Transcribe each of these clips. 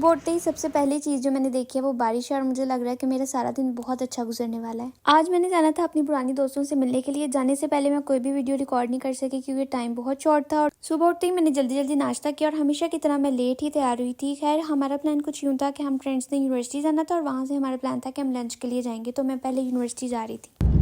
सुबह उठते ही सबसे पहली चीज़ जो मैंने देखी है वो बारिश है और मुझे लग रहा है कि मेरा सारा दिन बहुत अच्छा गुजरने वाला है। आज मैंने जाना था अपनी पुरानी दोस्तों से मिलने के लिए। जाने से पहले मैं कोई भी वीडियो रिकॉर्ड नहीं कर सकी क्योंकि टाइम बहुत शॉर्ट था और सुबह उठते ही मैंने जल्दी जल्दी नाश्ता किया और हमेशा की तरह मैं लेट ही तैयार हुई थी। खैर हमारा प्लान कुछ यूँ था कि हम फ्रेंड्स ने यूनिवर्सिटी जाना था और वहाँ से हमारा प्लान था कि हम लंच के लिए जाएंगे, तो मैं पहले यूनिवर्सिटी जा रही थी।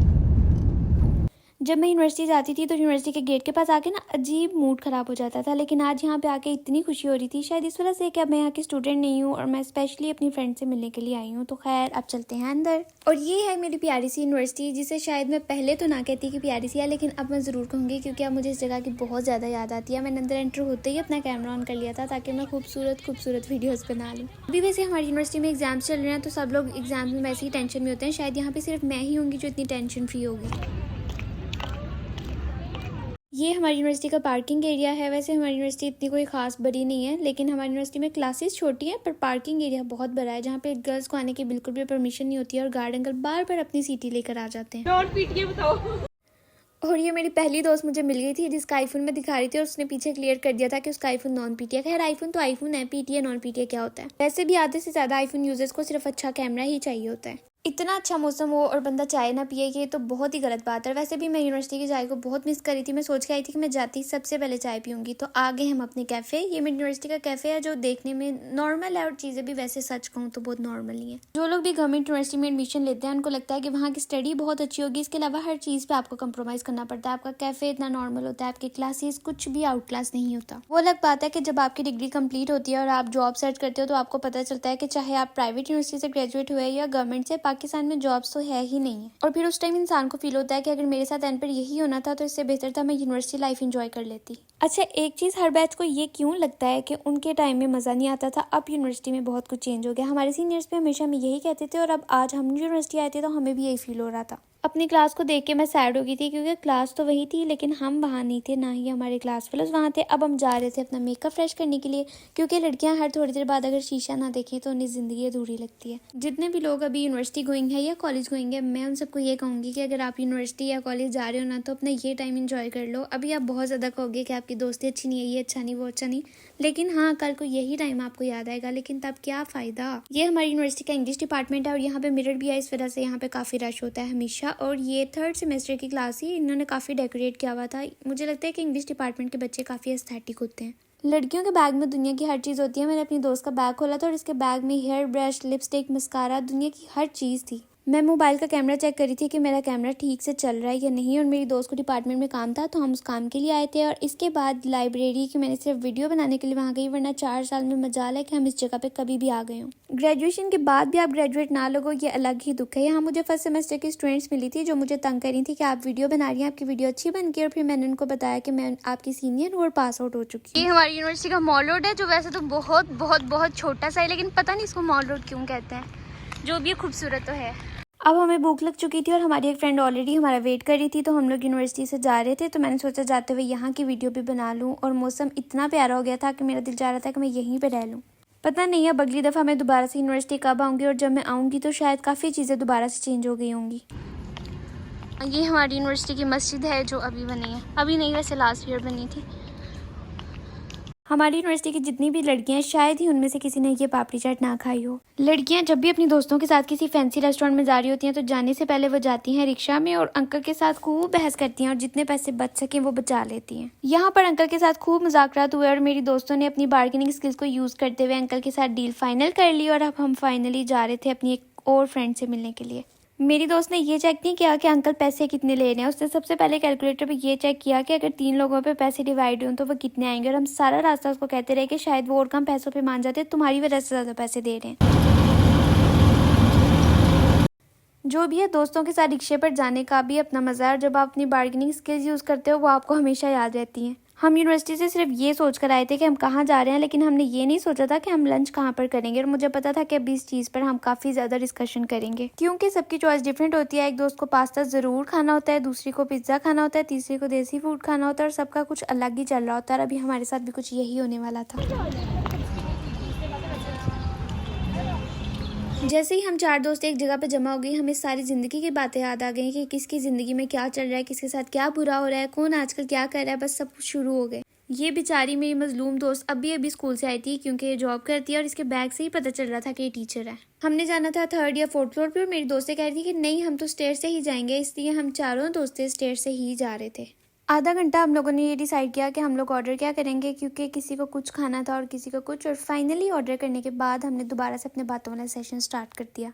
जब मैं यूनिवर्सिटी जाती थी तो यूनिवर्सिटी के गेट के पास आके ना अजीब मूड ख़राब हो जाता था, लेकिन आज यहाँ पे आके इतनी खुशी हो रही थी, शायद इस वजह से कि अब मैं यहाँ की स्टूडेंट नहीं हूँ और मैं स्पेशली अपनी फ्रेंड से मिलने के लिए आई हूँ। तो खैर अब चलते हैं अंदर। और ये है मेरी प्यारी सी यूनिवर्सिटी, जिसे शायद मैं पहले तो ना कहती कि प्यारी सी है, लेकिन अब मैं ज़रूर कहूँगी क्योंकि अब मुझे इस जगह की बहुत ज़्यादा याद आती है। मैंने अंदर एंटर होते ही अपना कैमरा ऑन कर लिया था ताकि मैं खूबसूरत वीडियोज़ बना लूँ। अभी वैसे हमारी यूनिवर्सिटी में एग्जाम्स चल रहे हैं तो सब लोग एग्जाम में वैसे ही टेंशन में होते हैं। शायद यहाँ पर सिर्फ मैं ही होंगी जो इतनी टेंशन फ्री होगी। ये हमारी यूनिवर्सिटी का पार्किंग एरिया है। वैसे हमारी यूनिवर्सिटी इतनी कोई खास बड़ी नहीं है, लेकिन हमारी यूनिवर्सिटी में क्लासेस छोटी हैं पर पार्किंग एरिया बहुत बड़ा है, जहाँ पे गर्ल्स को आने की बिल्कुल भी परमिशन नहीं होती है और गार्ड अंकल बार बार अपनी सीटी लेकर आ जाते हैं। नॉन पीटीए बताओ। और ये मेरी पहली दोस्त मुझे मिल गई थी जिसका आईफोन में दिखा रही थी और उसने पीछे क्लियर कर दिया था कि उसका आईफोन नॉन पीटीए। खैर आईफोन तो आईफोन है, पीटीए नॉन पीटीए क्या होता है। वैसे भी आधे से ज्यादा आईफोन यूजर्स को सिर्फ अच्छा कैमरा ही चाहिए होता है। इतना अच्छा मौसम हो और बंदा चाय ना पिए, ये तो बहुत ही गलत बात है। वैसे भी मैं यूनिवर्सिटी की चाय को बहुत मिस करी थी। मैं सोच के आई थी कि मैं जाती ही सबसे पहले चाय पीऊंगी। तो आगे हम अपने कैफे, ये मेरी यूनिवर्सिटी का कैफे है जो देखने में नॉर्मल है और चीजें भी वैसे सच कहूँ तो बहुत नॉर्मल ही है। जो लोग भी गवर्नमेंट यूनिवर्सिटी में एडमिशन लेते हैं उनको लगता है कि वहाँ की स्टडी बहुत अच्छी होगी, इसके अलावा हर चीज पे आपको कंप्रोमाइज करना पड़ता है। आपका कैफे इतना नॉर्मल होता है, आपकी क्लासेस कुछ भी आउट क्लास नहीं होता। वो अलग बात है कि जब आपकी डिग्री कंप्लीट होती है और आप जॉब सर्च करते हो तो आपको पता चलता है कि चाहे आप प्राइवेट यूनिवर्सिटी से ग्रेजुएट हुए या गवर्नमेंट से, पाकिस्तान में जॉब्स तो है ही नहीं है। और फिर उस टाइम इंसान को फील होता है कि अगर मेरे साथ एंड पर यही होना था तो इससे बेहतर था मैं यूनिवर्सिटी लाइफ एंजॉय कर लेती। अच्छा एक चीज हर बैच को ये क्यों लगता है कि उनके टाइम में मजा नहीं आता था, अब यूनिवर्सिटी में बहुत कुछ चेंज हो गया। हमारे सीनियर्स भी हमेशा हमें यही कहते थे और अब आज हम यूनिवर्सिटी आए थे तो हमें भी यही फील हो रहा था। अपनी क्लास को देख के मैं सैड हो गई थी क्योंकि क्लास तो वही थी लेकिन हम वहाँ नहीं थे, ना ही हमारे क्लास फेलोज वहाँ थे। अब हम जा रहे थे अपना मेकअप फ्रेश करने के लिए क्योंकि लड़कियां हर थोड़ी देर बाद अगर शीशा ना देखें तो उन्हें जिंदगी अधूरी लगती है। जितने भी लोग अभी यूनिवर्सिटी गोइंग है या कॉलेज गोइंग है, मैं उन सबको ये कहूँगी कि अगर आप यूनिवर्सिटी या कॉलेज जा रहे हो ना तो अपना ये टाइम इंजॉय कर लो। अभी आप बहुत ज़्यादा कहोगे कि आपकी दोस्ती अच्छी नहीं है, ये अच्छा नहीं वो अच्छा नहीं, लेकिन हाँ कल को यही टाइम आपको याद आएगा, लेकिन तब क्या फ़ायदा। ये हमारी यूनिवर्सिटी का इंग्लिश डिपार्टमेंट है और यहाँ पे मिरर भी है, इस वजह से यहाँ पे काफ़ी रश होता है हमेशा। और ये थर्ड सेमेस्टर की क्लास ही इन्होंने काफ़ी डेकोरेट किया हुआ था। मुझे लगता है कि इंग्लिश डिपार्टमेंट के बच्चे काफ़ी एस्थेटिक होते हैं। लड़कियों के बैग में दुनिया की हर चीज़ होती है। मैंने अपनी दोस्त का बैग खोला था और इसके बैग में हेयर ब्रश, लिपस्टिक, मस्कारा, दुनिया की हर चीज़ थी। मैं मोबाइल का कैमरा चेक करी थी कि मेरा कैमरा ठीक से चल रहा है या नहीं, और मेरी दोस्त को डिपार्टमेंट में काम था तो हम उस काम के लिए आए थे। और इसके बाद लाइब्रेरी की मैंने सिर्फ वीडियो बनाने के लिए वहाँ गई, वरना 4 साल में मजाल है कि हम इस जगह पे कभी भी आ गए हों। ग्रेजुएशन के बाद भी आप ग्रेजुएट ना लोगो, ये अलग ही दुख है। यहाँ मुझे फर्स्ट सेमेस्टर की स्टूडेंट्स मिली थी जो मुझे तंग करी थी कि आप वीडियो बना रही हैं, आपकी वीडियो अच्छी बन गई। और फिर मैंने उनको बताया कि मैं आपकी सीनियर हूँ और पास आउट हो चुकी हूँ। ये हमारी यूनिवर्सिटी का मॉल रोड है जो वैसे तो बहुत बहुत बहुत छोटा सा है, लेकिन पता नहीं इसको मॉल रोड क्यों कहते हैं, जो भी खूबसूरत तो है। अब हमें भूख लग चुकी थी और हमारी एक फ्रेंड ऑलरेडी हमारा वेट कर रही थी, तो हम लोग यूनिवर्सिटी से जा रहे थे। तो मैंने सोचा जाते हुए यहाँ की वीडियो भी बना लूँ, और मौसम इतना प्यारा हो गया था कि मेरा दिल चाह रहा था कि मैं यहीं पे रह लूँ। पता नहीं अब अगली दफ़ा मैं दोबारा से यूनिवर्सिटी कब आऊँगी, और जब मैं आऊँगी तो शायद काफ़ी चीज़ें दोबारा से चेंज हो गई होंगी। ये हमारी यूनिवर्सिटी की मस्जिद है जो अभी बनी है, अभी नहीं वैसे लास्ट ईयर बनी थी। हमारी यूनिवर्सिटी की जितनी भी लड़कियां हैं शायद ही उनमें से किसी ने ये पापड़ी चाट ना खाई हो। लड़कियां जब भी अपनी दोस्तों के साथ किसी फैंसी रेस्टोरेंट में जा रही होती हैं तो जाने से पहले वो जाती हैं रिक्शा में और अंकल के साथ खूब बहस करती हैं और जितने पैसे बच सके वो बचा लेती हैं। यहाँ पर अंकल के साथ खूब मुज़ाकरात हुए और मेरी दोस्तों ने अपनी बार्गेनिंग स्किल्स को यूज करते हुए अंकल के साथ डील फाइनल कर ली, और अब हम फाइनली जा रहे थे अपनी एक और फ्रेंड से मिलने के लिए। मेरी दोस्त ने ये चेक नहीं किया कि अंकल पैसे कितने ले रहे हैं, उसने सबसे पहले कैलकुलेटर पे ये चेक किया कि अगर 3 लोगों पे पैसे डिवाइड हों तो वो कितने आएंगे, और हम सारा रास्ता उसको कहते रहे कि शायद वो और कम पैसों पे मान जाते, तुम्हारी वजह से ज़्यादा पैसे दे रहे हैं। जो भी है, दोस्तों के साथ रिक्शे पर जाने का भी अपना मज़ा है, और जब आप अपनी बार्गेनिंग स्किल्स यूज़ करते हो वो आपको हमेशा याद रहती हैं। हम यूनिवर्सिटी से सिर्फ ये सोच कर आए थे कि हम कहाँ जा रहे हैं, लेकिन हमने ये नहीं सोचा था कि हम लंच कहाँ पर करेंगे, और मुझे पता था कि अभी इस चीज़ पर हम काफ़ी ज़्यादा डिस्कशन करेंगे क्योंकि सबकी चॉइस डिफरेंट होती है। एक दोस्त को पास्ता ज़रूर खाना होता है, दूसरी को पिज्ज़ा खाना होता है, तीसरी को देसी फूड खाना होता है, और सबका कुछ अलग ही चल रहा होता है। और अभी हमारे साथ भी कुछ यही होने वाला था। जैसे ही हम 4 दोस्त एक जगह पे जमा हो गई, हमें सारी ज़िंदगी की बातें याद आ गई कि किसकी ज़िंदगी में क्या चल रहा है, किसके साथ क्या बुरा हो रहा है, कौन आजकल क्या कर रहा है, बस सब कुछ शुरू हो गए। ये बेचारी मेरी मजलूम दोस्त अभी स्कूल से आई थी क्योंकि ये जॉब करती है और इसके बैग से ही पता चल रहा था कि ये टीचर है। हमने जाना था 3rd या 4th फ्लोर पे और मेरी दोस्तें कह रही थी कि नहीं हम तो स्टेयर से ही जाएंगे, इसलिए हम चारों दोस्तें स्टेयर से ही जा रहे थे। आधा घंटा हम लोगों ने ये डिसाइड किया कि हम लोग ऑर्डर क्या करेंगे क्योंकि किसी को कुछ खाना था और किसी को कुछ, और फाइनली ऑर्डर करने के बाद हमने दोबारा से अपने बातों वाला सेशन स्टार्ट कर दिया।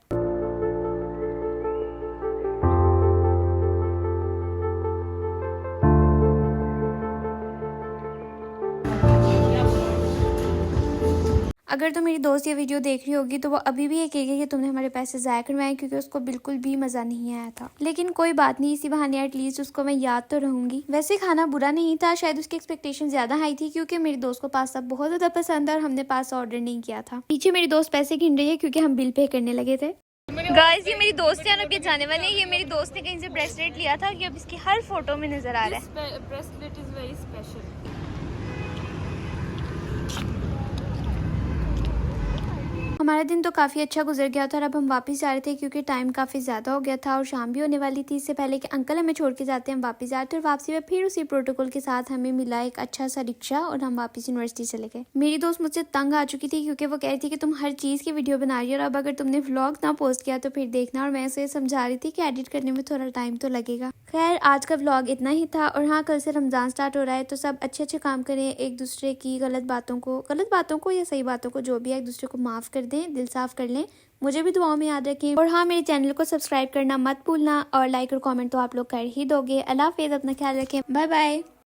अगर तो मेरी दोस्त ये वीडियो देख रही होगी तो वो अभी भी ये कहेगी कि तुमने हमारे पैसे ज़ाया करवाए, क्योंकि उसको बिल्कुल भी मज़ा नहीं आया था। लेकिन कोई बात नहीं, इसी बहाने एटलीस्ट उसको मैं याद तो रहूंगी। वैसे खाना बुरा नहीं था, शायद उसकी एक्सपेक्टेशन ज़्यादा हाई थी क्योंकि मेरी दोस्त को पास्ता बहुत ज़्यादा पसंद है और हमने पास्ता ऑर्डर नहीं किया था। पीछे मेरी दोस्त पैसे गिन रही है क्योंकि हम बिल पे करने लगे थे। गाइस, ये मेरी दोस्त है, अब ये जाने वाले हैं। ये मेरी दोस्त ने कहीं से ब्रेसलेट लिया था और ये अब इसकी हर फोटो में नजर आ रहा है। Bracelet is very special. हमारा दिन तो काफ़ी अच्छा गुजर गया था और अब हम वापस जा रहे थे क्योंकि टाइम काफ़ी ज़्यादा हो गया था और शाम भी होने वाली थी। इससे पहले कि अंकल हमें छोड़ के जाते हैं हम वापस जा रहे थे और वापसी में फिर उसी प्रोटोकॉल के साथ हमें मिला एक अच्छा सा रिक्शा और हम वापस यूनिवर्सिटी चले गए। मेरी दोस्त मुझसे तंग आ चुकी थी क्योंकि वो कह रही थी कि तुम हर चीज़ की वीडियो बना रही हो और अब अगर तुमने व्लॉग ना पोस्ट किया तो फिर देखना, और मैं उसे समझा रही थी कि एडिट करने में थोड़ा टाइम तो लगेगा। खैर, आज का व्लॉग इतना ही था। और हाँ, कल से रमज़ान स्टार्ट हो रहा है तो सब अच्छे काम करें, एक दूसरे की गलत बातों को या सही बातों को जो भी है एक दूसरे को माफ़ कर दें, दिल साफ कर लें। मुझे भी दुआओं में याद रखें। और हाँ, मेरे चैनल को सब्सक्राइब करना मत भूलना और लाइक और कमेंट तो आप लोग कर ही दोगे। अल्लाह हाफिज़, अपना ख्याल रखें, बाय बाय।